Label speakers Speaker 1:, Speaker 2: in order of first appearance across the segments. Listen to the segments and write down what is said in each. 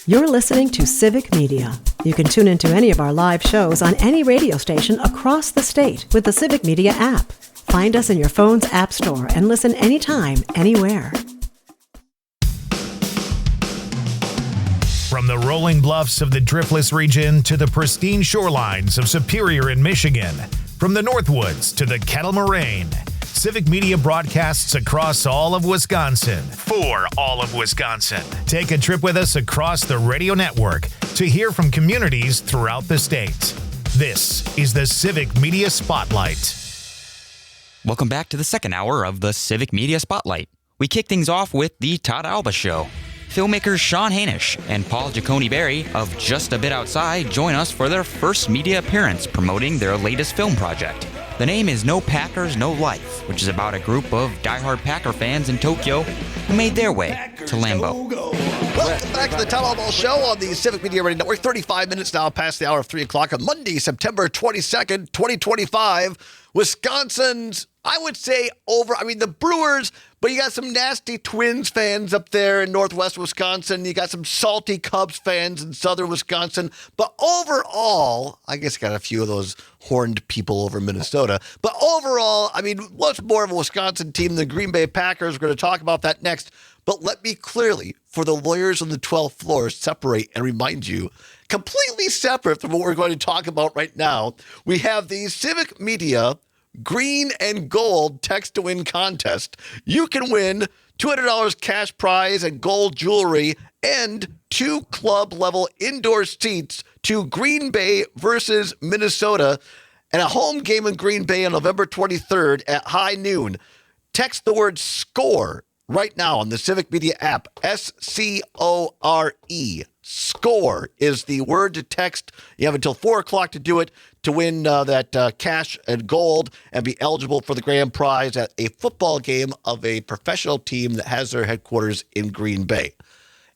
Speaker 1: You're listening to Civic Media. You can tune into any of our live shows on any radio station across the state with the Civic Media app. Find us in your phone's app store and listen anytime, anywhere.
Speaker 2: From the rolling bluffs of the Driftless region to the pristine shorelines of Superior in Michigan, from the Northwoods to the Kettle Moraine, Civic Media broadcasts across all of Wisconsin for all of Wisconsin. Take a trip with us across the radio network to hear from communities throughout the state. This is the Civic Media Spotlight.
Speaker 3: Welcome back to the second hour of the Civic Media Spotlight. We kick things off with the Todd Allbaugh Show. Filmmakers Sean Hanish and Paul Jaconi-Biery of Just a Bit Outside join us for their first media appearance promoting their latest film project. The name is No Packers, No Life, which is about a group of diehard Packer fans in Tokyo who made their way to Lambeau.
Speaker 4: Welcome back to the Todd Allbaugh Show on the Civic Media Radio Network. 35 minutes now past the hour of 3 o'clock on Monday, September 22nd, 2025. Wisconsin's, I would say, the Brewers, but you got some nasty Twins fans up there in northwest Wisconsin. You got some salty Cubs fans in southern Wisconsin. But overall, I guess you got a few of those horned people over in Minnesota. But overall, what's more of a Wisconsin team than the Green Bay Packers? We're going to talk about that next. But let me clearly, for the lawyers on the 12th floor, separate and remind you, completely separate from what we're going to talk about right now, we have the Civic Media Green and Gold Text to Win contest. You can win $200 cash prize and gold jewelry and 2 club-level indoor seats to Green Bay versus Minnesota and a home game in Green Bay on November 23rd at high noon. Text the word SCORE right now on the Civic Media app, SCORE. SCORE is the word to text. You have until 4 o'clock to do it to win that cash and gold and be eligible for the grand prize at a football game of a professional team that has their headquarters in Green Bay.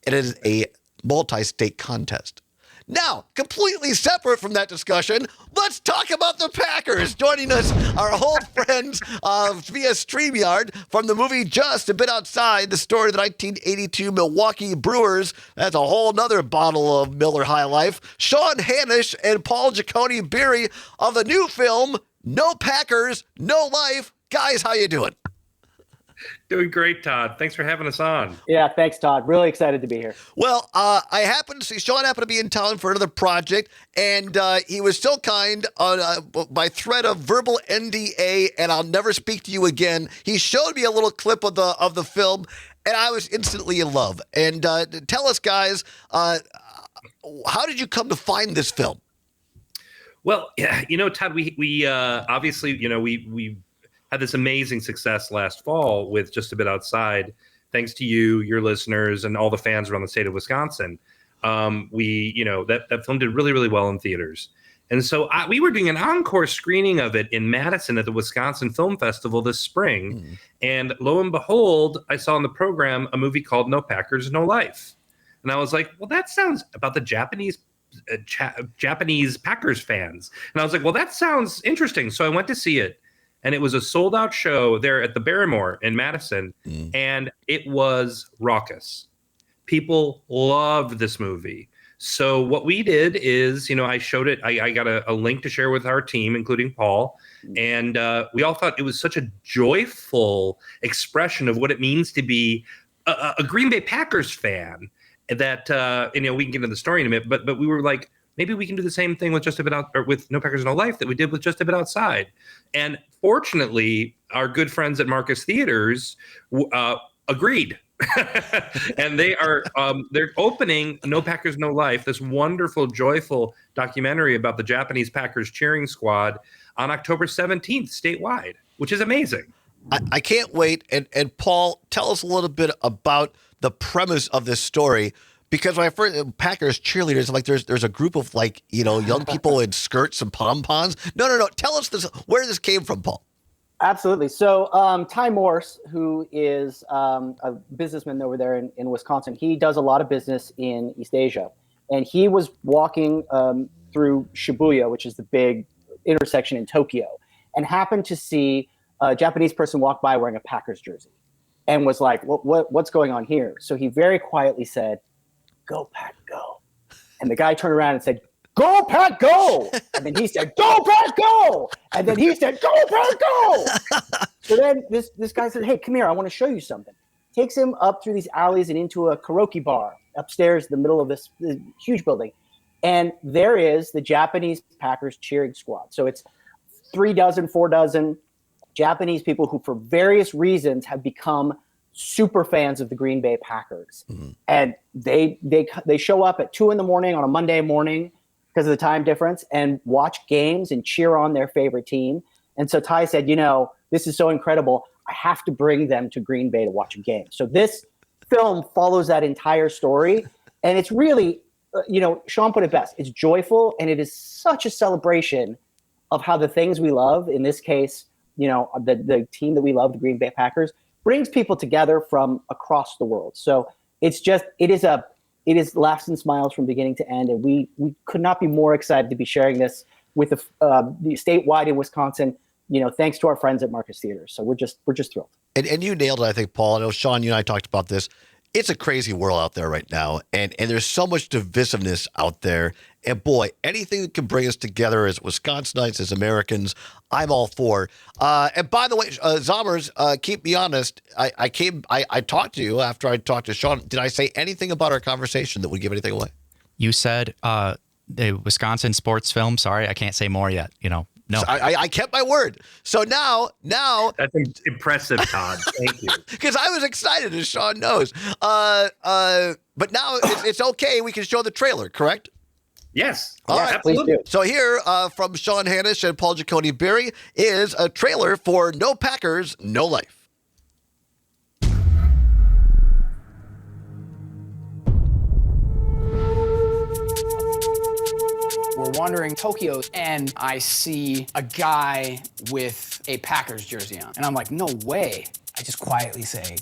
Speaker 4: It is a multi-state contest. Now, completely separate from that discussion, let's talk about the Packers. Joining us, our old friends via StreamYard from the movie Just a Bit Outside, the story of the 1982 Milwaukee Brewers. That's a whole nother bottle of Miller High Life. Sean Hanish and Paul Jaconi-Biery of the new film, No Packers, No Life. Guys, how you doing?
Speaker 5: Doing great, Todd. Thanks for having us on.
Speaker 6: Yeah, thanks, Todd. Really excited to be here.
Speaker 4: Well, I happened to see Sean happened to be in town for another project, and he was so kind by threat of verbal NDA, and I'll never speak to you again. He showed me a little clip of the film, and I was instantly in love. And tell us, guys, how did you come to find this film?
Speaker 5: Well, Todd, we obviously, we had this amazing success last fall with Just a Bit Outside, thanks to you, your listeners, and all the fans around the state of Wisconsin. That film did really, really well in theaters. And so we were doing an encore screening of it in Madison at the Wisconsin Film Festival this spring. And lo and behold, I saw in the program a movie called No Packers, No Life. And I was like, well, that sounds about the Japanese Packers fans. And I was like, well, that sounds interesting. So I went to see it. And it was a sold-out show there at the Barrymore in Madison, and it was raucous. People loved this movie. So what we did is, I showed it. I got a link to share with our team, including Paul, and we all thought it was such a joyful expression of what it means to be a Green Bay Packers fan that, we can get into the story in a minute, but we were like, maybe we can do the same thing with with No Packers, No Life that we did with Just a Bit Outside. And fortunately, our good friends at Marcus Theaters agreed. And they're opening No Packers, No Life, this wonderful, joyful documentary about the Japanese Packers cheering squad on October 17th statewide, which is amazing.
Speaker 4: I can't wait. And Paul, tell us a little bit about the premise of this story. Because when I first Packers cheerleaders, I'm like, there's a group of young people in skirts and pom-poms. No. Tell us where this came from, Paul.
Speaker 6: Absolutely. So Ty Morse, who is a businessman over there in Wisconsin, he does a lot of business in East Asia. And he was walking through Shibuya, which is the big intersection in Tokyo, and happened to see a Japanese person walk by wearing a Packers jersey and was like, what's going on here? So he very quietly said, "Go Pack, go." And the guy turned around and said, "Go, Pat, go!" And then he said, "Go, Pat, go!" And then he said, "Go, Pat, go!" So then this guy said, "Hey, come here. I want to show you something." Takes him up through these alleys and into a karaoke bar upstairs in the middle of this huge building. And there is the Japanese Packers cheering squad. So it's 4 Japanese people who, for various reasons, have become super fans of the Green Bay Packers. Mm-hmm. And they show up at 2 a.m. on a Monday morning because of the time difference and watch games and cheer on their favorite team. And so Ty said, this is so incredible. I have to bring them to Green Bay to watch a game. So this film follows that entire story. And it's really, Sean put it best. It's joyful, and it is such a celebration of how the things we love, in this case, the team that we love, the Green Bay Packers, brings people together from across the world. So it is laughs and smiles from beginning to end. And we could not be more excited to be sharing this with the statewide in Wisconsin, thanks to our friends at Marcus Theaters. So we're just thrilled.
Speaker 4: And you nailed it, I think, Paul. I know, Sean, you and I talked about this. It's a crazy world out there right now, and there's so much divisiveness out there. And boy, anything that can bring us together as Wisconsinites, as Americans, I'm all for. And by the way, Zommers, keep me honest. I talked to you after I talked to Sean. Did I say anything about our conversation that would give anything away?
Speaker 3: You said the Wisconsin sports film. Sorry, I can't say more yet. No,
Speaker 4: so I kept my word. So now
Speaker 5: that's impressive, Todd. Thank you.
Speaker 4: Because I was excited, as Sean knows. But now it's okay. We can show the trailer, correct?
Speaker 5: Yes.
Speaker 4: All right.
Speaker 5: Absolutely.
Speaker 4: So here from Sean Hanish and Paul Jaconi-Biery is a trailer for No Packers, No Life.
Speaker 7: We're wandering Tokyo, and I see a guy with a Packers jersey on. And I'm like, no way. I just quietly say,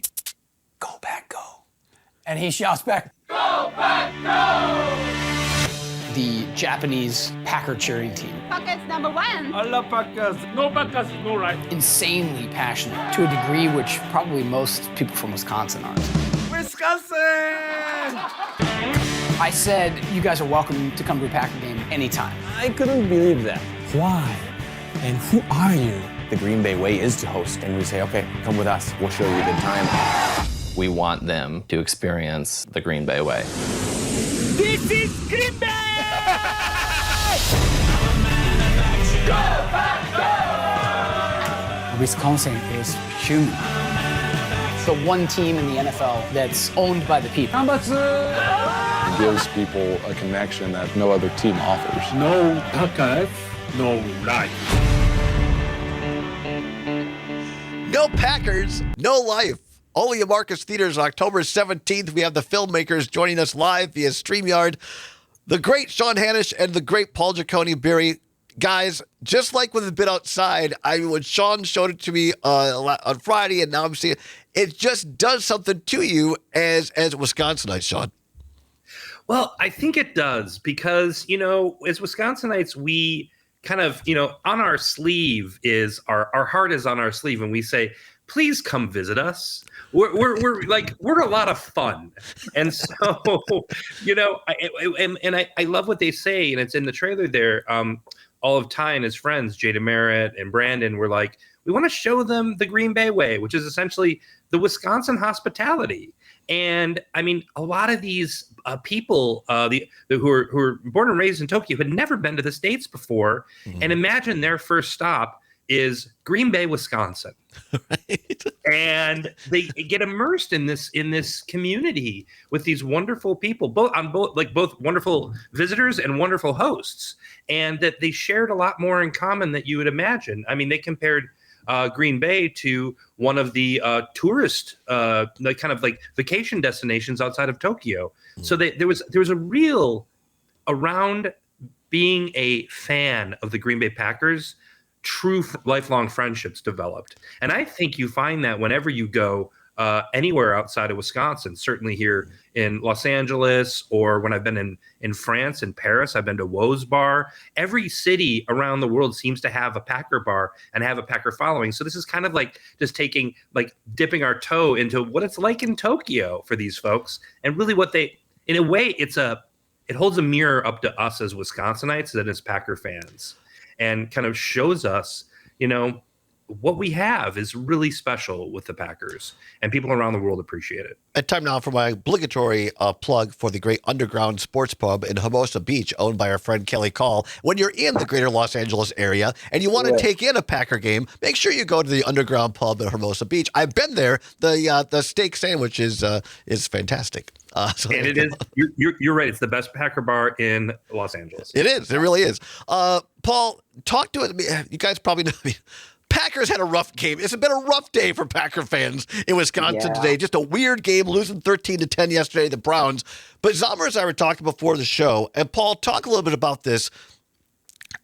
Speaker 7: "Go, Pack, go." And he shouts back, "Go, Pack, go!" The Japanese Packer cheering team.
Speaker 8: Packers #1.
Speaker 9: I love Packers. No Packers, no right.
Speaker 7: Insanely passionate, to a degree which probably most people from Wisconsin aren't.
Speaker 9: Wisconsin!
Speaker 7: I said, you guys are welcome to come to a Packer game anytime.
Speaker 10: I couldn't believe that. Why? And who are you? The Green Bay way is to host, and we say, okay, come with us. We'll show you a good time.
Speaker 11: We want them to experience the Green Bay way.
Speaker 9: This is Green Bay! Go, Pack, go!
Speaker 7: Wisconsin is human. The one team in the NFL that's owned by the people.
Speaker 12: It gives people a connection that no other team offers.
Speaker 9: No Packers, no life.
Speaker 4: No Packers, no life. Only at Marcus Theaters on October 17th. We have the Filmmakers joining us live via StreamYard. The great Sean Hanish and the great Paul Jaconi-Biery. Guys, just like with the bit outside, when Sean showed it to me on Friday, and now I'm seeing it just does something to you as Wisconsinites, Sean.
Speaker 5: Well, I think it does because, as Wisconsinites, we kind of, on our sleeve is our heart is on our sleeve, and we say, please come visit us. We're a lot of fun. And so, I love what they say, and it's in the trailer there. All of Ty and his friends, Jada Merritt and Brandon, were like, we want to show them the Green Bay way, which is essentially the Wisconsin hospitality. And I mean, a lot of these people who are born and raised in Tokyo had never been to the States before. Mm-hmm. And imagine their first stop is Green Bay, Wisconsin. Right. And they get immersed in this community with these wonderful people, both wonderful visitors and wonderful hosts, and that they shared a lot more in common than you would imagine. I mean, they compared Green Bay to one of the tourist kind of like vacation destinations outside of Tokyo. Mm. So there was a real around being a fan of the Green Bay Packers. True lifelong friendships developed. And I think you find that whenever you go anywhere outside of Wisconsin, certainly here in Los Angeles, or when I've been in France, in Paris, I've been to Woe's Bar. Every city around the world seems to have a Packer bar and have a Packer following. So this is kind of like just dipping our toe into what it's like in Tokyo for these folks. And really in a way, it's it holds a mirror up to us as Wisconsinites and as Packer fans, and kind of shows us, what we have is really special with the Packers, and people around the world appreciate it.
Speaker 4: And time now for my obligatory plug for the great underground sports pub in Hermosa Beach, owned by our friend Kelly Call. When you're in the greater Los Angeles area and you want to take in a Packer game, make sure you go to the underground pub at Hermosa Beach. I've been there. The steak sandwich is fantastic.
Speaker 5: And it is. You're right. It's the best Packer bar in Los Angeles.
Speaker 4: It is. It really is. Paul, talk to it. You guys probably know me. Packers had a rough game. It's been a rough day for Packer fans in Wisconsin today. Just a weird game, losing 13-10 yesterday to the Browns. But Zomer and I were talking before the show, and Paul, talk a little bit about this.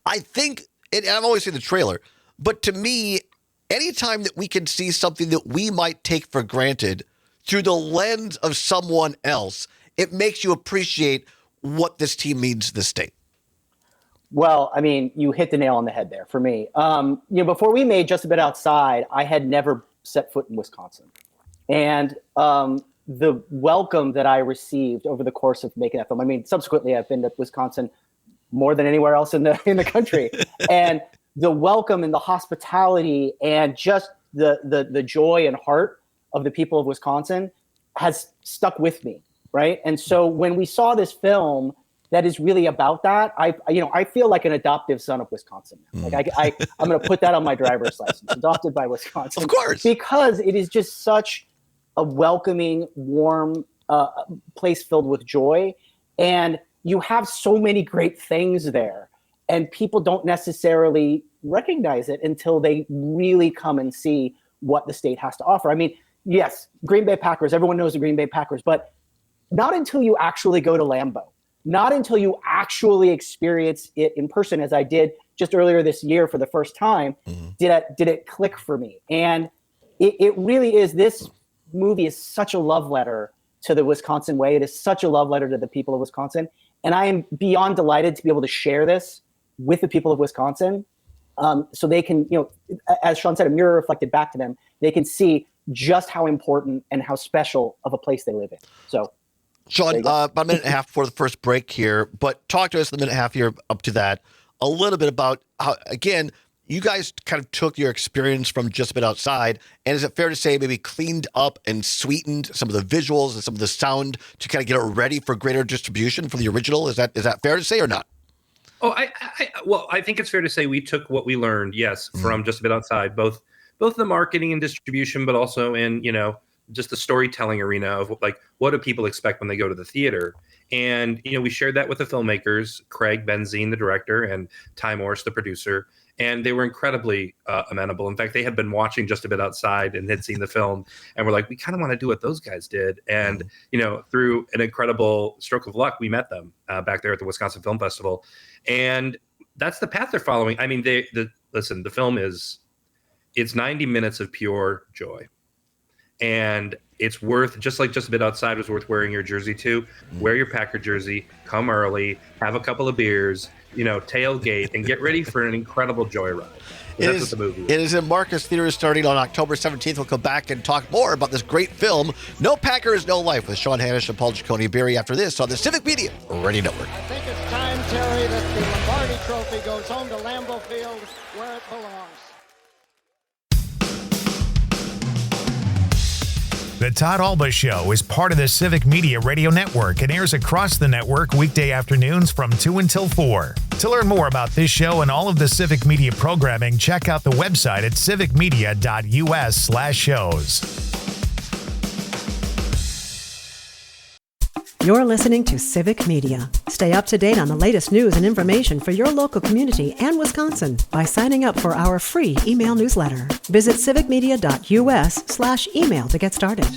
Speaker 4: I think, and I've always seen the trailer, but to me, anytime that we can see something that we might take for granted through the lens of someone else, it makes you appreciate what this team means to the state.
Speaker 6: Well, I mean, you hit the nail on the head there for me. Before we made Just a Bit Outside, I had never set foot in Wisconsin. And the welcome that I received over the course of making that film, I mean, subsequently, I've been to Wisconsin more than anywhere else in the country. And the welcome and the hospitality and just the joy and heart of the people of Wisconsin has stuck with me, right? And so when we saw this film that is really about that, I feel like an adoptive son of Wisconsin. Like I'm going to put that on my driver's license, adopted by Wisconsin.
Speaker 4: Of course.
Speaker 6: Because it is just such a welcoming, warm place filled with joy. And you have so many great things there. And people don't necessarily recognize it until they really come and see what the state has to offer. I mean, yes, Green Bay Packers, everyone knows the Green Bay Packers, but not until you actually go to Lambeau. Not until you actually experience it in person, as I did just earlier this year for the first time, did it click for me. And it really is. This movie is such a love letter to the Wisconsin way. It is such a love letter to the people of Wisconsin. And I am beyond delighted to be able to share this with the people of Wisconsin, so they can, as Sean said, a mirror reflected back to them. They can see just how important and how special of a place they live in. So.
Speaker 4: Sean, about a minute and a half before the first break here, but talk to us in the minute and a half here up to that a little bit about how, again, you guys kind of took your experience from Just a Bit Outside, and is it fair to say maybe cleaned up and sweetened some of the visuals and some of the sound to kind of get it ready for greater distribution for the original? Is that fair to say or not?
Speaker 5: Oh, I think it's fair to say we took what we learned, yes, from Just a Bit Outside, both the marketing and distribution, but also in, just the storytelling arena of like, what do people expect when they go to the theater? And, we shared that with the filmmakers, Craig Benzine, the director, and Ty Morse, the producer. And they were incredibly amenable. In fact, they had been watching Just a Bit Outside and had seen the film and were like, we kind of want to do what those guys did. And, through an incredible stroke of luck, we met them back there at the Wisconsin Film Festival. And that's the path they're following. I mean, listen, the film it's 90 minutes of pure joy. And it's worth, just like Just a Bit Outside was worth wearing your jersey too, wear your Packer jersey, come early, have a couple of beers, tailgate, and get ready for an incredible joyride. That's what the movie is. It
Speaker 4: is in Marcus Theaters starting on October 17th. We'll come back and talk more about this great film, No Packers, No Life, with Sean Hanish and Paul Jaconi-Biery after this on the Civic Media Radio Network.
Speaker 8: I think it's time, Terry, that the Lombardi Trophy goes home to Lambeau Field where it belongs.
Speaker 2: The Todd Allbaugh Show is part of the Civic Media Radio Network and airs across the network weekday afternoons from 2 until 4. To learn more about this show and all of the Civic Media programming, check out the website at civicmedia.us/shows.
Speaker 1: You're listening to Civic Media. Stay up to date on the latest news and information for your local community and Wisconsin by signing up for our free email newsletter. Visit civicmedia.us/email to get started.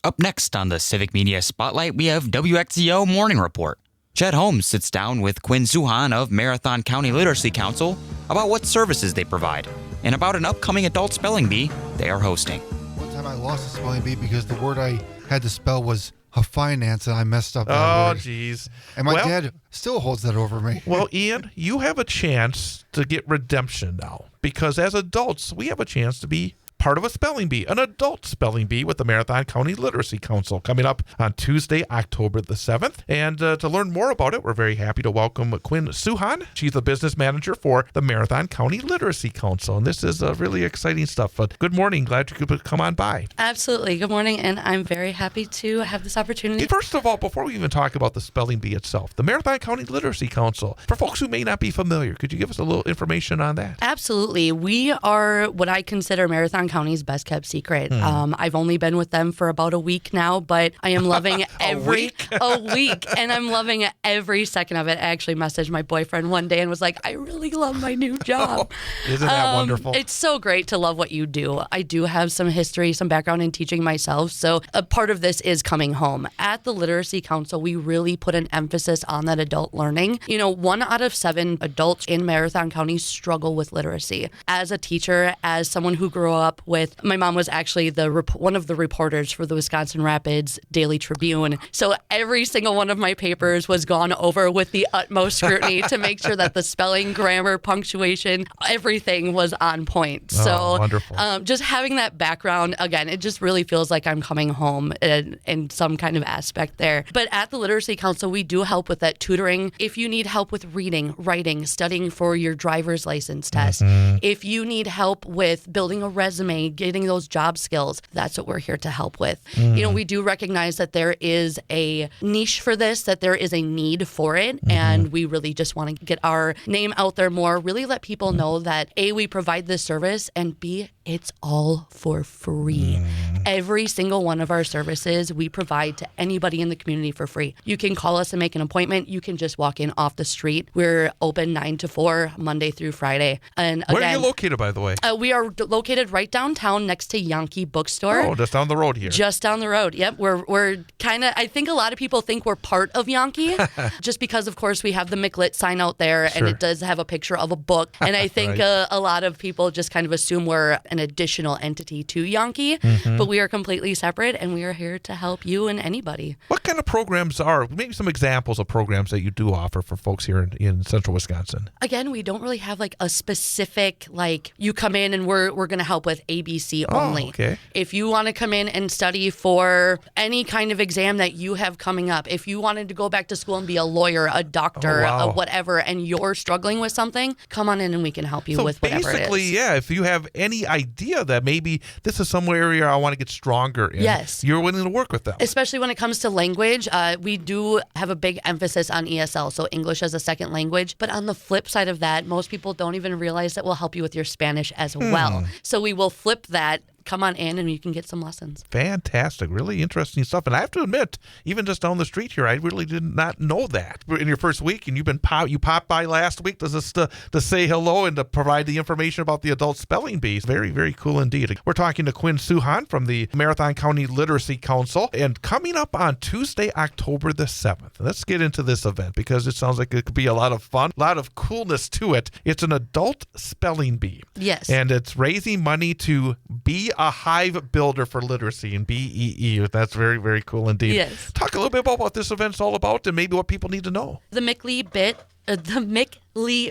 Speaker 3: Up next on the Civic Media Spotlight, we have WXCO Morning Report. Chet Holmes sits down with Quinn Suchon of Marathon County Literacy Council about what services they provide and about an upcoming adult spelling bee they are hosting.
Speaker 13: One time I lost a spelling bee because the word I had to spell was finance, and I messed up that word.
Speaker 14: Oh, geez.
Speaker 13: And my dad still holds that over me.
Speaker 14: Well, Ian, you have a chance to get redemption now, because as adults, we have a chance to be part of a spelling bee, an adult spelling bee with the Marathon County Literacy Council coming up on Tuesday, October the 7th. And to learn more about it, we're very happy to welcome Quinn Suchon. She's the business manager for the Marathon County Literacy Council. And this is really exciting stuff. But good morning. Glad you could come on by.
Speaker 15: Absolutely. Good morning. And I'm very happy to have this opportunity.
Speaker 14: First of all, before we even talk about the spelling bee itself, the Marathon County Literacy Council, for folks who may not be familiar, could you give us a little information on that?
Speaker 15: Absolutely. We are what I consider Marathon County's best kept secret. I've only been with them for about a week now, but I am loving a week, and I'm loving every second of it. I actually messaged my boyfriend one day and was like, I really love my new job.
Speaker 14: Isn't that wonderful?
Speaker 15: It's so great to love what you do. I do have some history, some background in teaching myself, so a part of this is coming home. At the Literacy Council, we really put an emphasis on that adult learning. 1 out of 7 adults in Marathon County struggle with literacy. As a teacher, as someone who grew up with, my mom was actually one of the reporters for the Wisconsin Rapids Daily Tribune. So every single one of my papers was gone over with the utmost scrutiny to make sure that the spelling, grammar, punctuation, everything was on point. So
Speaker 14: wonderful.
Speaker 15: Just having that background, again, it just really feels like I'm coming home in some kind of aspect there. But at the Literacy Council, we do help with that tutoring. If you need help with reading, writing, studying for your driver's license test, if you need help with building a resume, getting those job skills, that's what we're here to help with. We do recognize that there is a niche for this, that there is a need for it, and we really just want to get our name out there more, really let people know that A, we provide this service, and B, it's all for free. Every single one of our services we provide to anybody in the community for free. You can call us and make an appointment. You can just walk in off the street. We're open 9 to 4, Monday through Friday. And again,
Speaker 14: where are you located, by the way?
Speaker 15: We are located right downtown next to Yankee Bookstore.
Speaker 14: Oh, just down the road here.
Speaker 15: Just down the road. Yep. We're kind of, I think a lot of people think we're part of Yankee just because, of course, we have the McLit sign out there and it does have a picture of a book. And I think a lot of people just kind of assume we're an additional entity to Yankee, but we are completely separate and we are here to help you and anybody.
Speaker 14: What kind of programs are, maybe some examples of programs that you do offer for folks here in central Wisconsin?
Speaker 15: Again, we don't really have like a specific, like you come in and we're going to help with ABC only.
Speaker 14: Okay.
Speaker 15: If you want to come in and study for any kind of exam that you have coming up, if you wanted to go back to school and be a lawyer, a doctor, whatever, and you're struggling with something, come on in and we can help you with whatever it is.
Speaker 14: Basically, if you have any idea that maybe this is some area I want to get stronger in, you're willing to work with them.
Speaker 15: Especially when it comes to language, we do have a big emphasis on ESL, so English as a second language. But on the flip side of that, most people don't even realize that we'll help you with your Spanish as well. So we will flip that. Come on in and you can get some lessons.
Speaker 14: Fantastic. Really interesting stuff. And I have to admit, even just down the street here, I really did not know that. In your first week, and you popped by last week just to say hello and to provide the information about the adult spelling bees. Very, very cool indeed. We're talking to Quinn Suchon from the Marathon County Literacy Council. And coming up on Tuesday, October the 7th, let's get into this event because it sounds like it could be a lot of fun, a lot of coolness to it. It's an adult spelling bee.
Speaker 15: Yes.
Speaker 14: And it's raising money to be a hive builder for literacy and BEE. That's very, very cool indeed.
Speaker 15: Yes.
Speaker 14: Talk a little bit about what this event's all about and maybe what people need to know.
Speaker 15: The McLee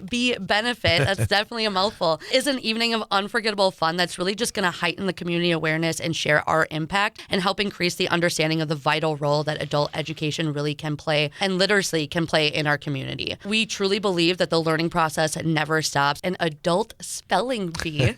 Speaker 15: Bee benefit, that's definitely a mouthful, is an evening of unforgettable fun that's really just going to heighten the community awareness and share our impact and help increase the understanding of the vital role that adult education really can play and literacy can play in our community. We truly believe that the learning process never stops, and adult spelling bee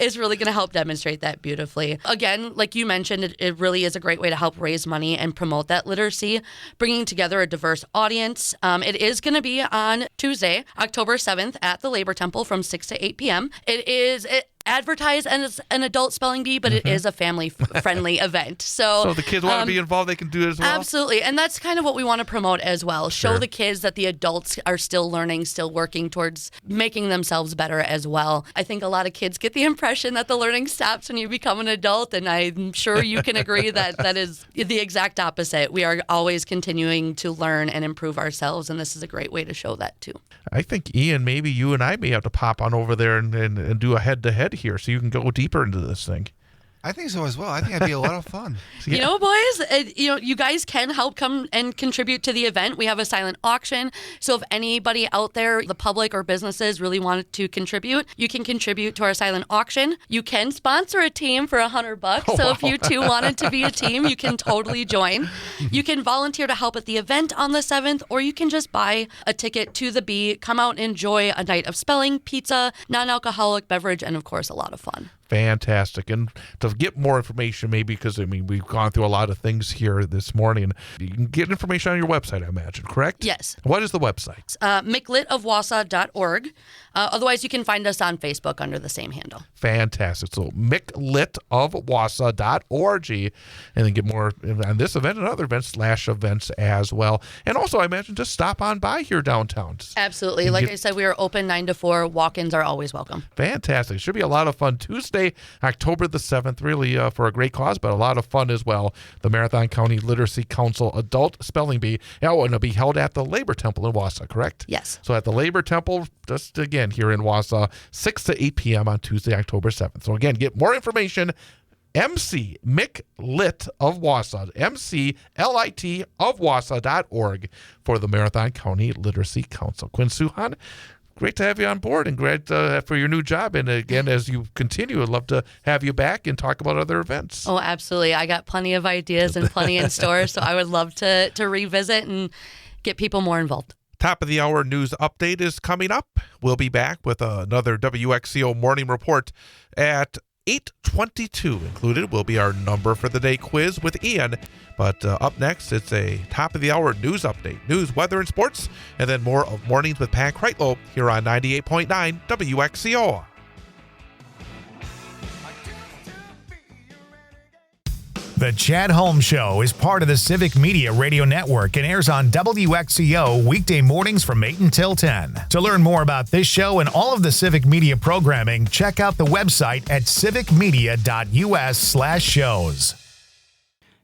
Speaker 15: is really going to help demonstrate that beautifully. Again, like you mentioned, it really is a great way to help raise money and promote that literacy, bringing together a diverse audience. It is going to be on Tuesday, October 7th at the Labor Temple from 6 to 8 p.m. It is advertised as an adult spelling bee, but it is a family-friendly event. So
Speaker 14: the kids want to be involved, they can do it as well?
Speaker 15: Absolutely. And that's kind of what we want to promote as well. Show the kids that the adults are still learning, still working towards making themselves better as well. I think a lot of kids get the impression that the learning stops when you become an adult, and I'm sure you can agree that that is the exact opposite. We are always continuing to learn and improve ourselves, and this is a great way to show that too.
Speaker 14: I think, Ian, maybe you and I may have to pop on over there and do a head-to-head here so you can go deeper into this thing.
Speaker 13: I think so as well. I think that'd be a lot of fun.
Speaker 15: You know, boys, you guys can help come and contribute to the event. We have a silent auction. So if anybody out there, the public or businesses really wanted to contribute, you can contribute to our silent auction. You can sponsor a team for $100. So if you two wanted to be a team, you can totally join. You can volunteer to help at the event on the 7th, or you can just buy a ticket to the Bee, come out and enjoy a night of spelling, pizza, non-alcoholic beverage, and of course, a lot of fun.
Speaker 14: Fantastic. And to get more information, maybe, because, I mean, we've gone through a lot of things here this morning. You can get information on your website, I imagine, correct?
Speaker 15: Yes.
Speaker 14: What is the website?
Speaker 15: mclitofwausau.org. Otherwise, you can find us on Facebook under the same handle.
Speaker 14: Fantastic. So mclitofwausau.org, and then get more on this event and other events, /events as well. And also, I imagine, just stop on by here downtown.
Speaker 15: Absolutely. Like I said, we are open 9 to 4. Walk-ins are always welcome.
Speaker 14: Fantastic. Should be a lot of fun. Tuesday, October the 7th, really for a great cause, but a lot of fun as well. The Marathon County Literacy Council Adult Spelling Bee. Oh, and it'll be held at the Labor Temple in Wausau, correct?
Speaker 15: Yes.
Speaker 14: So at the Labor Temple, just again here in Wausau, 6 to 8 p.m. on Tuesday, October 7th. So again, get more information. MC McLit of Wausau, MCLIT of Wausau.org for the Marathon County Literacy Council. Quinn Suchon, great to have you on board, and great for your new job. And again, as you continue, I'd love to have you back and talk about other events.
Speaker 15: Oh, absolutely. I got plenty of ideas and plenty in store, so I would love to revisit and get people more involved.
Speaker 14: Top of the hour news update is coming up. We'll be back with another WXCO Morning Report at 8:22. Included will be our number for the day quiz with Ian. But up next, it's a top of the hour news update, news, weather, and sports, and then more of Mornings with Pat Kreitlow here on 98.9 WXCO.
Speaker 2: The Chad Holmes Show is part of the Civic Media Radio Network and airs on WXCO weekday mornings from 8 until 10. To learn more about this show and all of the Civic Media programming, check out the website at civicmedia.us/shows.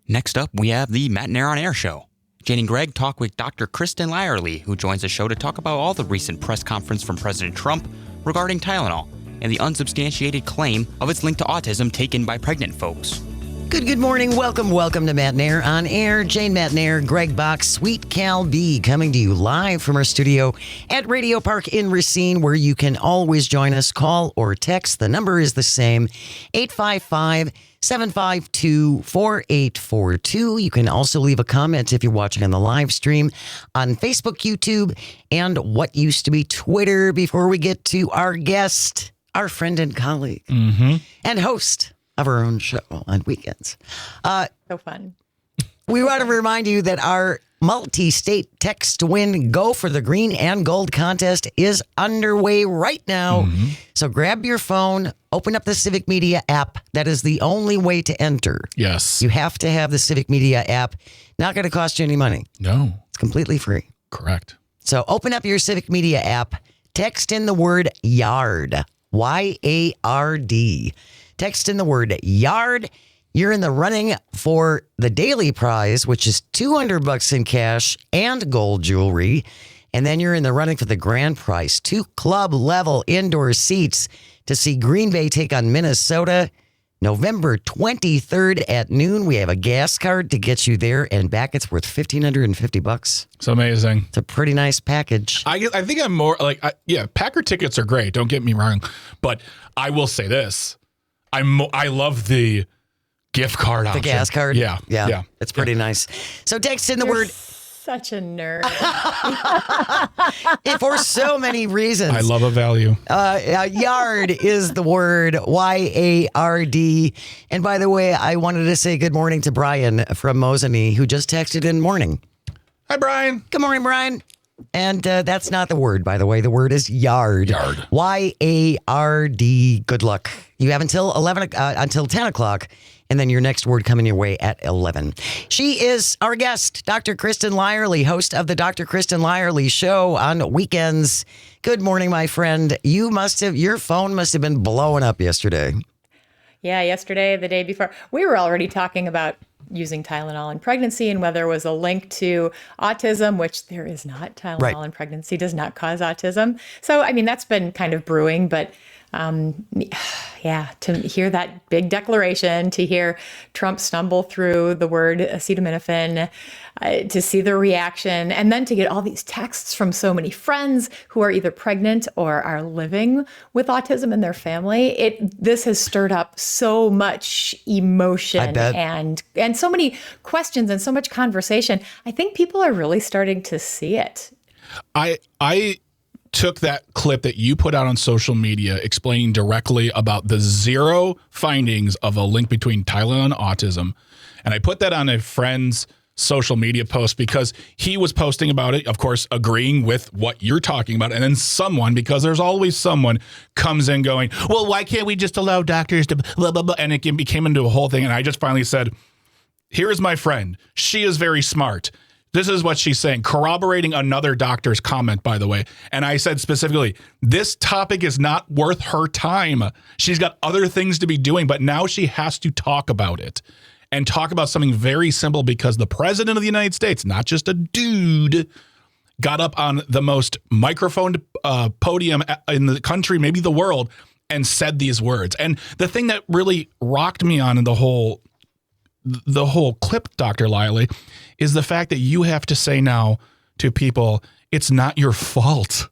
Speaker 3: Next up, we have the Matt Nair on Air show. Jane and Greg talk with Dr. Kristen Lyerly, who joins the show to talk about all the recent press conference from President Trump regarding Tylenol and the unsubstantiated claim of its link to autism taken by pregnant folks.
Speaker 16: Good morning. Welcome to Matt Nair on Air. Jane Matt Nair, Greg Box, Sweet Cal B, coming to you live from our studio at Radio Park in Racine, where you can always join us. Call or text. The number is the same, 855-752-4842. You can also leave a comment if you're watching on the live stream on Facebook, YouTube, and what used to be Twitter. Before we get to our guest, our friend and colleague, and host of our own show on weekends.
Speaker 17: So fun.
Speaker 16: We want to remind you that our multi-state text to win Go for the Green and Gold contest is underway right now. So grab your phone, open up the Civic Media app. That is the only way to enter.
Speaker 18: Yes.
Speaker 16: You have to have the Civic Media app. Not going to cost you any money.
Speaker 18: No.
Speaker 16: It's completely free.
Speaker 18: Correct.
Speaker 16: So open up your Civic Media app, text in the word YARD, YARD. Text in the word YARD. You're in the running for the daily prize, which is $200 in cash and gold jewelry. And then you're in the running for the grand prize, 2 club-level indoor seats to see Green Bay take on Minnesota November 23rd at noon. We have a gas card to get you there and back. It's worth $1,550.
Speaker 18: It's amazing.
Speaker 16: It's a pretty nice package.
Speaker 18: I think I'm more like, Packer tickets are great. Don't get me wrong. But I will say this. I love the gift card option.
Speaker 16: The gas card?
Speaker 18: Yeah.
Speaker 16: It's pretty nice. So text in the word.
Speaker 17: Such a nerd.
Speaker 16: For so many reasons.
Speaker 18: I love a value.
Speaker 16: Yard is the word, YARD. And by the way, I wanted to say good morning to Brian from Mosinee, who just texted in morning.
Speaker 18: Hi, Brian.
Speaker 16: Good morning, Brian. And that's not the word, by the way. The word is yard.
Speaker 18: Yard.
Speaker 16: YARD. Good luck. You have until 10 o'clock, and then your next word coming your way at 11. She is our guest, Dr. Kristen Lyerly, host of the Dr. Kristen Lyerly Show on weekends. Good morning, my friend. Your phone must have been blowing up yesterday.
Speaker 17: Yeah, yesterday, the day before, we were already talking about using Tylenol in pregnancy and whether there was a link to autism, which there is not. Tylenol in pregnancy does not cause autism. So, I mean, that's been kind of brewing, but To hear that big declaration, to hear Trump stumble through the word acetaminophen, to see the reaction, and then to get all these texts from so many friends who are either pregnant or are living with autism in their family. This has stirred up so much emotion and so many questions and so much conversation. I think people are really starting to see it.
Speaker 18: I took that clip that you put out on social media explaining directly about the 0 findings of a link between Tylenol and autism, and I put that on a friend's social media post because he was posting about it, of course, agreeing with what you're talking about, and then someone, because there's always someone, comes in going, well, why can't we just allow doctors to blah, blah, blah, and it became into a whole thing, and I just finally said, here is my friend. She is very smart. This is what she's saying, corroborating another doctor's comment, by the way. And I said specifically, this topic is not worth her time. She's got other things to be doing, but now she has to talk about it and talk about something very simple because the president of the United States, not just a dude, got up on the most microphoned podium in the country, maybe the world, and said these words. And the thing that really rocked me on in the whole clip, Dr. Liley, is the fact that you have to say now to people, it's not your fault.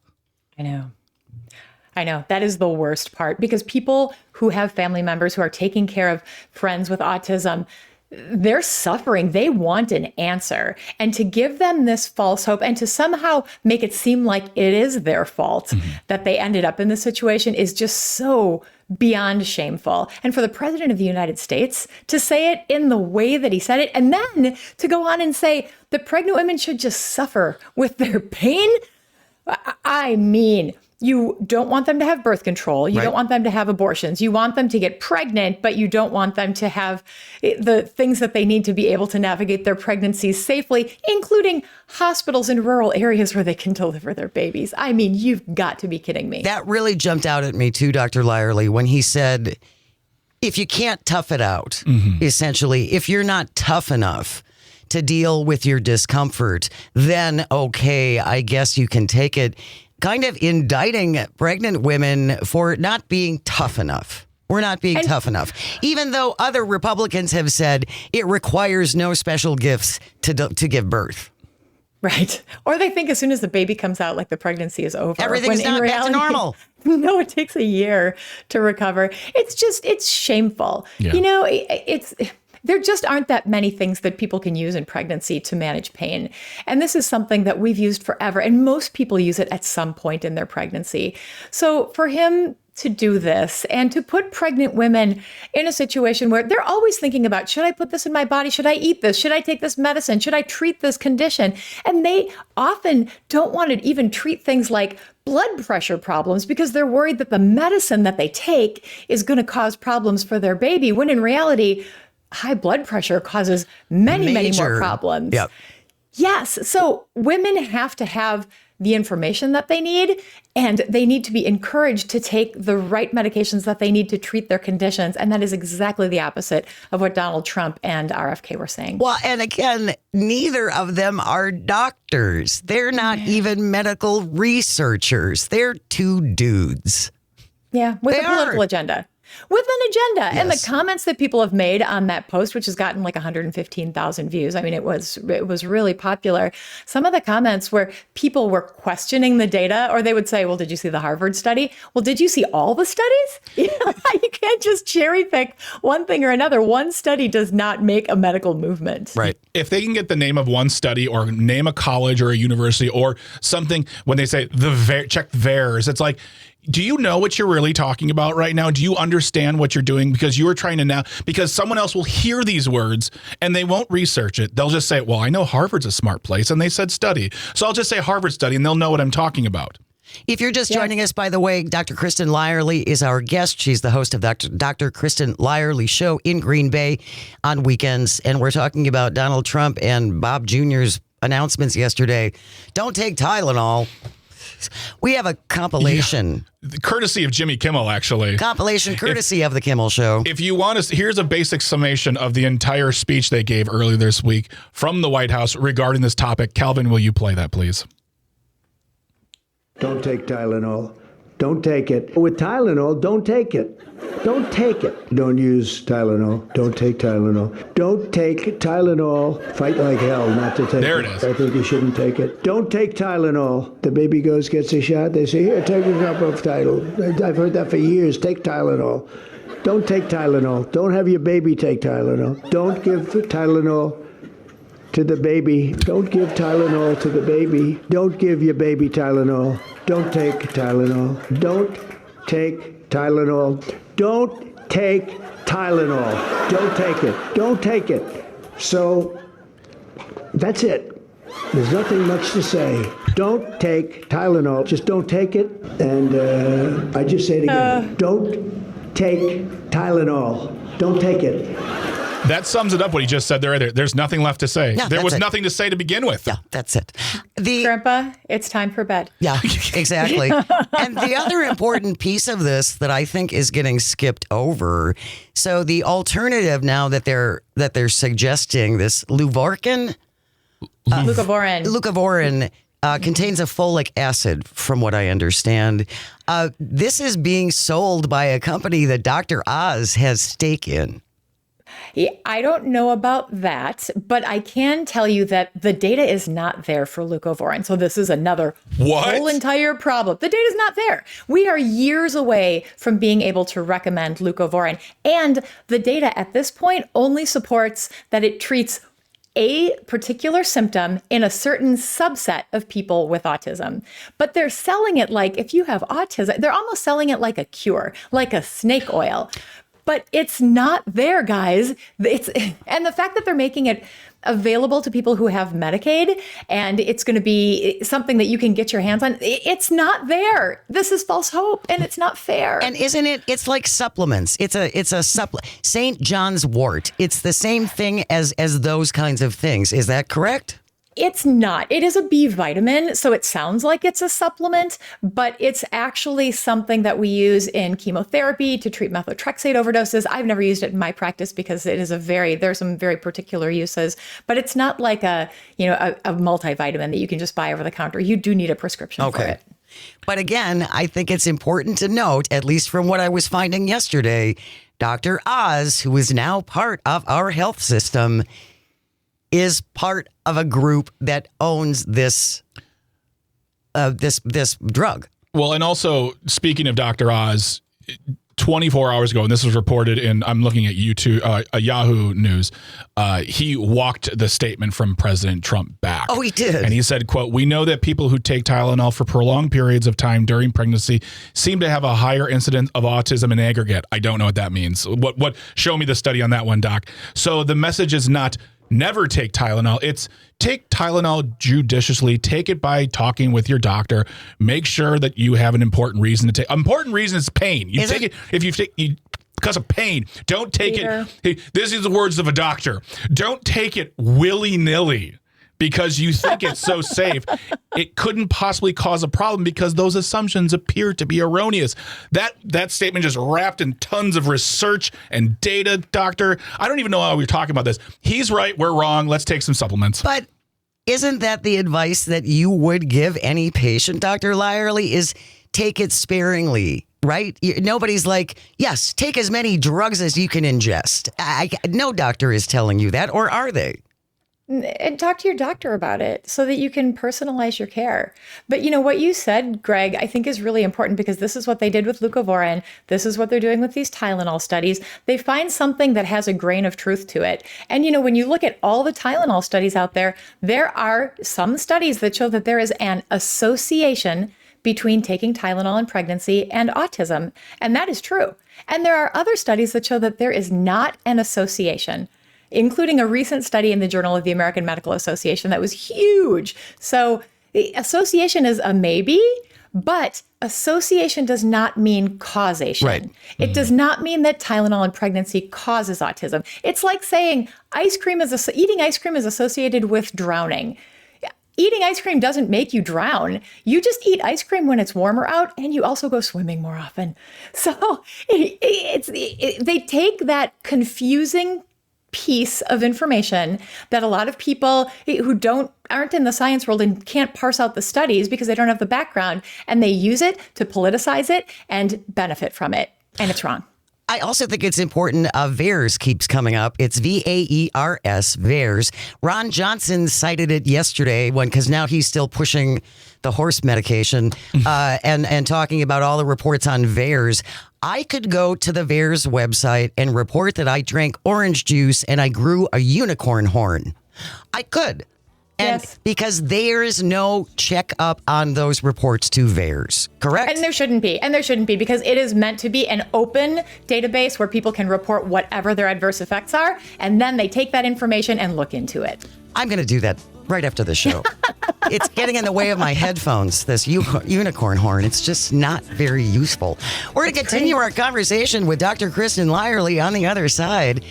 Speaker 17: I know. That is the worst part, because people who have family members who are taking care of friends with autism, they're suffering. They want an answer. And to give them this false hope and to somehow make it seem like it is their fault that they ended up in this situation is just so beyond shameful. And for the president of the United States to say it in the way that he said it, and then to go on and say that pregnant women should just suffer with their pain. I mean, you don't want them to have birth control. You don't want them to have abortions. You want them to get pregnant, but you don't want them to have the things that they need to be able to navigate their pregnancies safely, including hospitals in rural areas where they can deliver their babies. I mean, you've got to be kidding me.
Speaker 16: That really jumped out at me too, Dr. Lyerly, when he said, if you can't tough it out, essentially, if you're not tough enough to deal with your discomfort, then okay, I guess you can take it. Kind of indicting pregnant women for not being tough enough. We're not being tough enough. Even though other Republicans have said it requires no special gifts to give birth.
Speaker 17: Right. Or they think as soon as the baby comes out, like the pregnancy is over.
Speaker 16: Everything's not back to normal.
Speaker 17: No, it takes a year to recover. It's shameful.
Speaker 18: Yeah.
Speaker 17: You know, there just aren't that many things that people can use in pregnancy to manage pain. And this is something that we've used forever. And most people use it at some point in their pregnancy. So for him to do this and to put pregnant women in a situation where they're always thinking about, should I put this in my body? Should I eat this? Should I take this medicine? Should I treat this condition? And they often don't want to even treat things like blood pressure problems because they're worried that the medicine that they take is going to cause problems for their baby, when in reality, high blood pressure causes many more problems.
Speaker 16: Yep.
Speaker 17: Yes. So women have to have the information that they need, and they need to be encouraged to take the right medications that they need to treat their conditions. And that is exactly the opposite of what Donald Trump and RFK were saying.
Speaker 16: Well, and again, neither of them are doctors. They're not even medical researchers. They're two dudes.
Speaker 17: Yeah, with a political agenda. With an agenda.
Speaker 16: Yes.
Speaker 17: And the comments that people have made on that post, which has gotten like 115,000 views. I mean, it was really popular. Some of the comments where people were questioning the data, or they would say, well, did you see the Harvard study? Well, did you see all the studies? You can't just cherry pick one thing or another. One study does not make a medical movement.
Speaker 18: Right. If they can get the name of one study or name a college or a university or something, when they say check VAERS, it's like, do you know what you're really talking about right now? Do you understand what you're doing? Because you are trying to now, because someone else will hear these words and they won't research it. They'll just say, well, I know Harvard's a smart place and they said study. So I'll just say Harvard study and they'll know what I'm talking about.
Speaker 16: If you're just joining us, by the way, Dr. Kristen Lyerly is our guest. She's the host of Dr. Kristen Lyerly Show in Green Bay on weekends. And we're talking about Donald Trump and Bob Jr.'s announcements yesterday. Don't take Tylenol. We have a compilation.
Speaker 18: Yeah. Courtesy of Jimmy Kimmel, actually.
Speaker 16: Compilation courtesy of the Kimmel Show.
Speaker 18: If you want to, here's a basic summation of the entire speech they gave earlier this week from the White House regarding this topic. Calvin, will you play that, please?
Speaker 19: Don't take Tylenol. Don't take it. With Tylenol, don't take it. Don't take it. Don't use Tylenol. Don't take Tylenol. Don't take Tylenol. Fight like hell not to take it.
Speaker 18: There it is.
Speaker 19: I think you shouldn't take it. Don't take Tylenol. The baby gets a shot. They say, here, take a drop of Tylenol. I've heard that for years. Take Tylenol. Don't take Tylenol. Don't have your baby take Tylenol. Don't give Tylenol to the baby. Don't give Tylenol to the baby. Don't give your baby Tylenol. Don't take Tylenol. Don't take Tylenol. Don't take Tylenol. Don't take it. Don't take it. So that's it. There's nothing much to say. Don't take Tylenol. Just don't take it. And I just say it again. Don't take Tylenol. Don't take it.
Speaker 18: That sums it up what he just said there. There's nothing left to say.
Speaker 16: Yeah,
Speaker 18: there was
Speaker 16: that's it.
Speaker 18: nothing to say to begin with.
Speaker 16: Yeah, that's it.
Speaker 17: Grandpa, it's time for bed.
Speaker 16: Yeah, exactly. And the other important piece of this that I think is getting skipped over. So the alternative now that they're suggesting, this Leuvarcan, Leucovorin contains a folic acid, from what I understand. This is being sold by a company that Dr. Oz has stake in.
Speaker 17: I don't know about that, but I can tell you that the data is not there for leucovorin. So this is another whole entire problem. The data is not there. We are years away from being able to recommend leucovorin. And the data at this point only supports that it treats a particular symptom in a certain subset of people with autism. But they're selling it like, if you have autism, they're almost selling it like a cure, like a snake oil. But it's not there, guys. And the fact that they're making it available to people who have Medicaid and it's going to be something that you can get your hands on, it's not there. This is false hope and it's not fair.
Speaker 16: And isn't it? It's like supplements. It's a supplement. St. John's wort. It's the same thing as those kinds of things. Is that correct?
Speaker 17: It's not. It is a B vitamin, so it sounds like it's a supplement, but it's actually something that we use in chemotherapy to treat methotrexate overdoses. I've never used it in my practice because it is there's some very particular uses, but it's not like a multivitamin that you can just buy over the counter. You do need a prescription for it.
Speaker 16: But again, I think it's important to note, at least from what I was finding yesterday, Dr. Oz, who is now part of our health system, is part of a group that owns this this drug.
Speaker 18: Well, and also, speaking of Dr. Oz, 24 hours ago, and this was reported in, I'm looking at YouTube, Yahoo News, he walked the statement from President Trump back.
Speaker 16: Oh, he did.
Speaker 18: And he said, quote, "We know that people who take Tylenol for prolonged periods of time during pregnancy seem to have a higher incidence of autism in aggregate." I don't know what that means. What? Show me the study on that one, Doc. So the message is not never take Tylenol. It's take Tylenol judiciously. Take it by talking with your doctor. Make sure that you have an important reason to take. Important reason is pain. You take it if you because of pain. Don't take it. Hey, this is the words of a doctor. Don't take it willy-nilly because you think it's so safe. It couldn't possibly cause a problem because those assumptions appear to be erroneous. That statement just wrapped in tons of research and data, doctor. I don't even know how we're talking about this. He's right. We're wrong. Let's take some supplements.
Speaker 16: But isn't that the advice that you would give any patient, Dr. Lyerly, is take it sparingly, right? Nobody's like, yes, take as many drugs as you can ingest. No doctor is telling you that, or are they?
Speaker 17: And talk to your doctor about it so that you can personalize your care. But what you said, Greg, I think is really important because this is what they did with leucovorin. This is what they're doing with these Tylenol studies. They find something that has a grain of truth to it. And when you look at all the Tylenol studies out there, there are some studies that show that there is an association between taking Tylenol in pregnancy and autism. And that is true. And there are other studies that show that there is not an association, including a recent study in the Journal of the American Medical Association that was huge. So the association is a maybe, but association does not mean causation.
Speaker 16: Right.
Speaker 17: It does not mean that Tylenol in pregnancy causes autism. It's like saying eating ice cream is associated with drowning. Eating ice cream doesn't make you drown. You just eat ice cream when it's warmer out, and you also go swimming more often. So they take that confusing piece of information that a lot of people who aren't in the science world and can't parse out the studies because they don't have the background, and they use it to politicize it and benefit from it. And it's wrong.
Speaker 16: I also think it's important. VAERS keeps coming up. It's VAERS, VAERS. Ron Johnson cited it yesterday because now he's still pushing the horse medication and talking about all the reports on VAERS. I could go to the VAERS website and report that I drank orange juice and I grew a unicorn horn. I could. And because there is no checkup on those reports to VAERS, correct?
Speaker 17: And there shouldn't be because it is meant to be an open database where people can report whatever their adverse effects are, and then they take that information and look into it.
Speaker 16: I'm going to do that right after the show. It's getting in the way of my headphones, this unicorn horn. It's just not very useful. We're going to continue our conversation with Dr. Kristen Lyerly on the other side.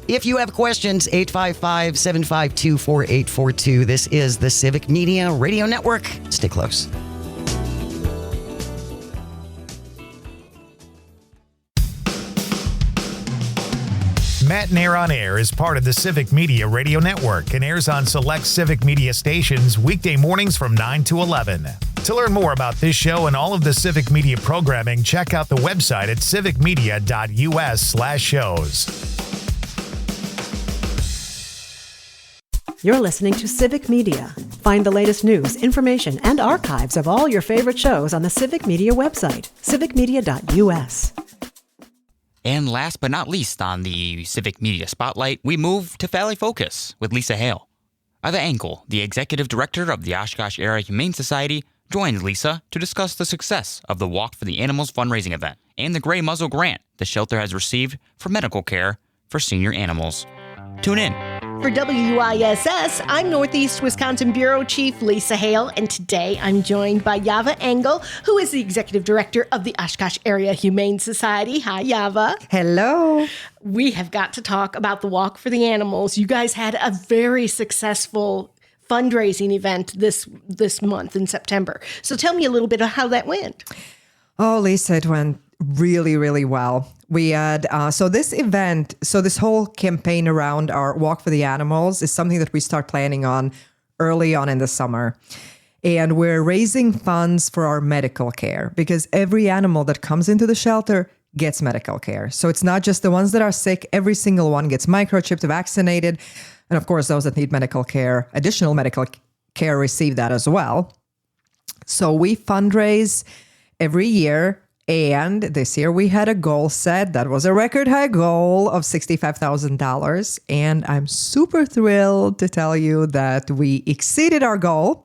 Speaker 16: If you have questions, 855-752-4842. This is the Civic Media Radio Network. Stay close.
Speaker 2: Matt and Air on Air is part of the Civic Media Radio Network and airs on select Civic Media stations weekday mornings from 9 to 11. To learn more about this show and all of the Civic Media programming, check out the website at civicmedia.us/shows.
Speaker 1: You're listening to Civic Media. Find the latest news, information, and archives of all your favorite shows on the Civic Media website, civicmedia.us.
Speaker 3: And last but not least on the Civic Media Spotlight, we move to Valley Focus with Lisa Hale Ieva Engel, the Executive Director of the Oshkosh Area Humane Society, joins Lisa to discuss the success of the Walk for the Animals fundraising event and the Grey Muzzle Grant the shelter has received for medical care for senior animals. Tune in.
Speaker 20: For WISS, I'm Northeast Wisconsin Bureau Chief Lisa Hale, and today I'm joined by Ieva Engel, who is the Executive Director of the Oshkosh Area Humane Society. Hi, Ieva.
Speaker 21: Hello.
Speaker 20: We have got to talk about the Walk for the Animals. You guys had a very successful fundraising event this month in September. So tell me a little bit of how that went.
Speaker 21: Oh, Lisa, it went really, really well. We had, this whole campaign around our Walk for the Animals is something that we start planning on early on in the summer. And we're raising funds for our medical care because every animal that comes into the shelter gets medical care. So it's not just the ones that are sick. Every single one gets microchipped, vaccinated. And of course, those that need medical care, additional medical care, receive that as well. So we fundraise every year. And this year we had a goal set that was a record high goal of $65,000. And I'm super thrilled to tell you that we exceeded our goal.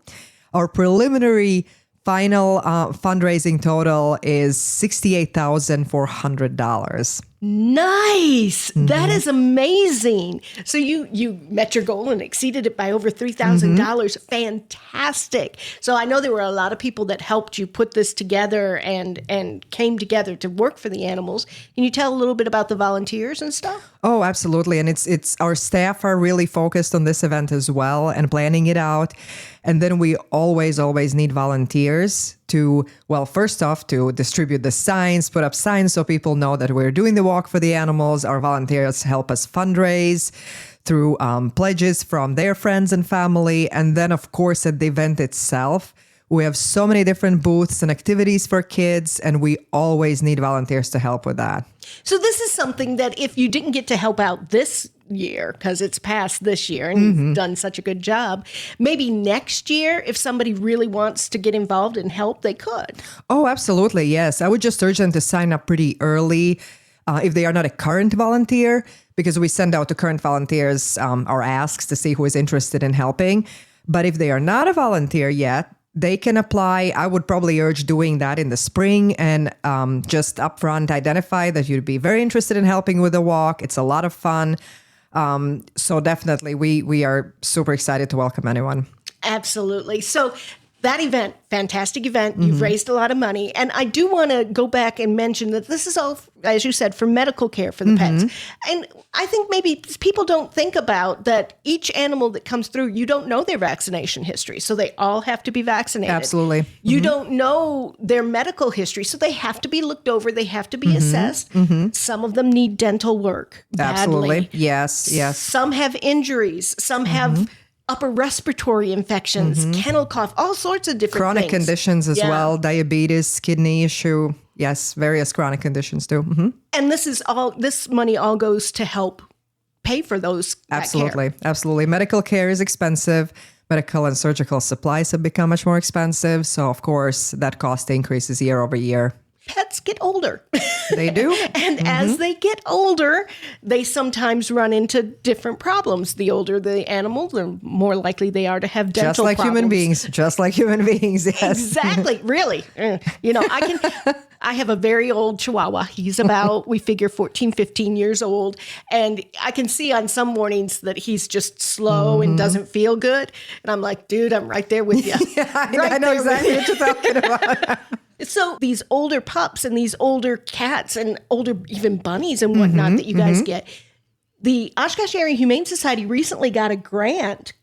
Speaker 21: Our preliminary final fundraising total is $68,400.
Speaker 20: Nice. Mm-hmm. That is amazing. So you met your goal and exceeded it by over $3,000. Mm-hmm. Fantastic. So I know there were a lot of people that helped you put this together and came together to work for the animals. Can you tell a little bit about the volunteers and stuff?
Speaker 21: Oh, absolutely. And it's our staff are really focused on this event as well and planning it out. And then we always need volunteers to, well, first off, to distribute the signs, put up signs so people know that we're doing the Walk for the Animals. Our volunteers help us fundraise through pledges from their friends and family. And then, of course, at the event itself, we have so many different booths and activities for kids, and we always need volunteers to help with that.
Speaker 20: So this is something that if you didn't get to help out this year, because it's past this year and you've done such a good job, maybe next year, if somebody really wants to get involved and help, they could.
Speaker 21: Oh, absolutely. Yes. I would just urge them to sign up pretty early if they are not a current volunteer, because we send out to current volunteers our asks to see who is interested in helping. But if they are not a volunteer yet, they can apply. I would probably urge doing that in the spring and just upfront identify that you'd be very interested in helping with the walk. It's a lot of fun. So definitely we are super excited to welcome anyone.
Speaker 20: Absolutely. So that event, fantastic event. You've raised a lot of money. And I do want to go back and mention that this is all, as you said, for medical care for the pets. And I think maybe people don't think about that each animal that comes through, you don't know their vaccination history. So they all have to be vaccinated.
Speaker 21: Absolutely.
Speaker 20: You don't know their medical history. So they have to be looked over. They have to be assessed. Some of them need dental work badly.
Speaker 21: Absolutely. Yes.
Speaker 20: Some have injuries. Some have upper respiratory infections, kennel cough, all sorts of different
Speaker 21: chronic
Speaker 20: things.
Speaker 21: conditions as well, diabetes, kidney issue. Yes, various chronic conditions too.
Speaker 20: And this money all goes to help pay for those.
Speaker 21: Absolutely. Absolutely. Medical care is expensive. Medical and surgical supplies have become much more expensive. So of course that cost increases year over year.
Speaker 20: Pets get older.
Speaker 21: They do.
Speaker 20: And as they get older, they sometimes run into different problems. The older the animal, the more likely they are to have dental
Speaker 21: Just like
Speaker 20: problems.
Speaker 21: human beings, yes.
Speaker 20: Exactly, really. I have a very old Chihuahua. He's about, we figure 14, 15 years old. And I can see on some mornings that he's just slow and doesn't feel good. And I'm like, dude, I'm right there with you.
Speaker 21: I know exactly what you're talking about.
Speaker 20: So these older pups and these older cats and older even bunnies and whatnot that you guys get, the Oshkosh Area Humane Society recently got a grant.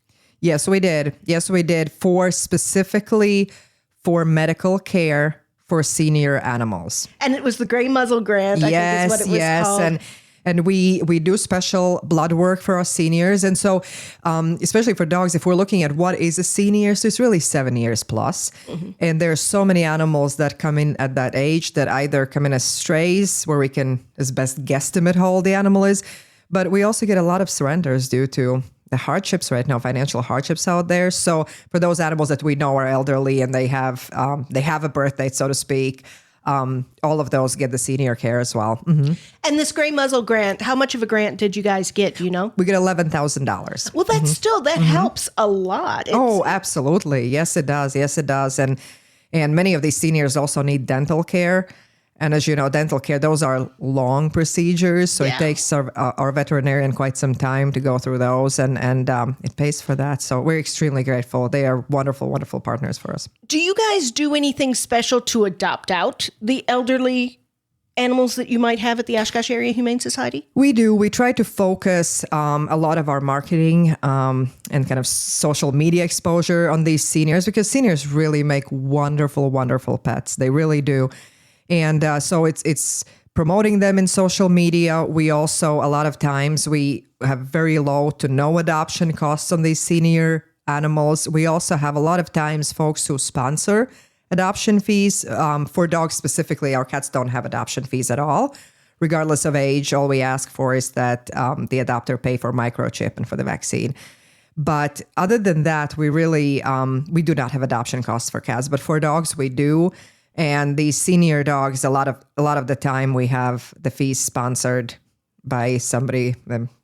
Speaker 21: Yes, we did. Specifically for medical care for senior animals.
Speaker 20: And it was the Grey Muzzle Grant, I think is what it was called.
Speaker 21: And we do special blood work for our seniors. And so, especially for dogs, if we're looking at what is a senior, so it's really 7 years plus. And there's so many animals that come in at that age that either come in as strays, where we can as best guesstimate how old the animal is. But we also get a lot of surrenders due to the hardships right now, financial hardships out there. So for those animals that we know are elderly and they have a birth date, so to speak, all of those get the senior care as well.
Speaker 20: And this Grey Muzzle Grant, how much of a grant did you guys get? Do you know?
Speaker 21: We get $11,000.
Speaker 20: Well, that's still, that helps a lot.
Speaker 21: Absolutely. Yes, it does. And many of these seniors also need dental care. And as you know, dental care, those are long procedures. So it takes our veterinarian quite some time to go through those and it pays for that. So we're extremely grateful. They are wonderful, wonderful partners for us.
Speaker 20: Do you guys do anything special to adopt out the elderly animals that you might have at the Oshkosh Area Humane Society?
Speaker 21: We do. We try to focus a lot of our marketing and kind of social media exposure on these seniors because seniors really make wonderful, wonderful pets. They really do. And so it's promoting them in social media. We also, a lot of times, we have very low to no adoption costs on these senior animals. We also have a lot of times folks who sponsor adoption fees. For dogs specifically, our cats don't have adoption fees at all. Regardless of age, all we ask for is that the adopter pay for microchip and for the vaccine. But other than that, we really, we do not have adoption costs for cats. But for dogs, we do. And these senior dogs, a lot of the time we have the fees sponsored by somebody,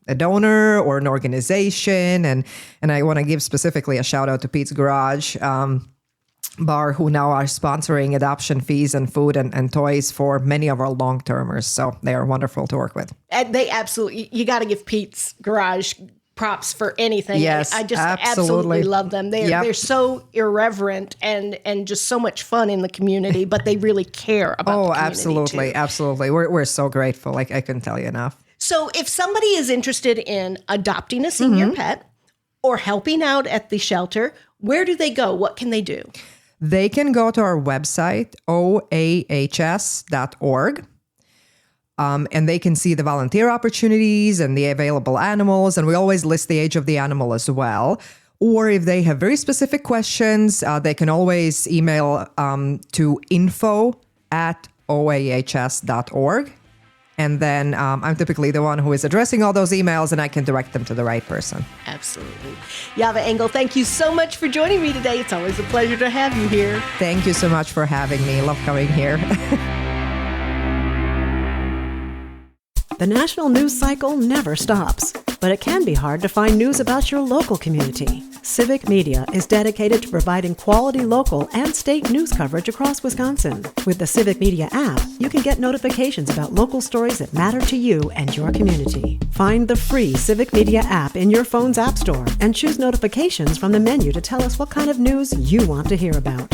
Speaker 21: a donor or an organization. And I want to give specifically a shout out to Pete's Garage Bar, who now are sponsoring adoption fees and food and toys for many of our long-termers. So they are wonderful to work with.
Speaker 20: And they absolutely, you got to give Pete's Garage props for anything.
Speaker 21: Yes,
Speaker 20: I just absolutely love them. They're so irreverent and just so much fun in the community, but they really care about the community
Speaker 21: absolutely. We're so grateful. I couldn't tell you enough.
Speaker 20: So if somebody is interested in adopting a senior pet or helping out at the shelter, where do they go? What can they do?
Speaker 21: They can go to our website, oahs.org. And they can see the volunteer opportunities and the available animals. And we always list the age of the animal as well. Or if they have very specific questions, they can always email to info@oahs.org. And then I'm typically the one who is addressing all those emails, and I can direct them to the right person.
Speaker 20: Absolutely. Ieva Engel, thank you so much for joining me today. It's always a pleasure to have you here.
Speaker 21: Thank you so much for having me. Love coming here.
Speaker 1: The national news cycle never stops, but it can be hard to find news about your local community. Civic Media is dedicated to providing quality local and state news coverage across Wisconsin. With the Civic Media app, you can get notifications about local stories that matter to you and your community. Find the free Civic Media app in your phone's app store and choose notifications from the menu to tell us what kind of news you want to hear about.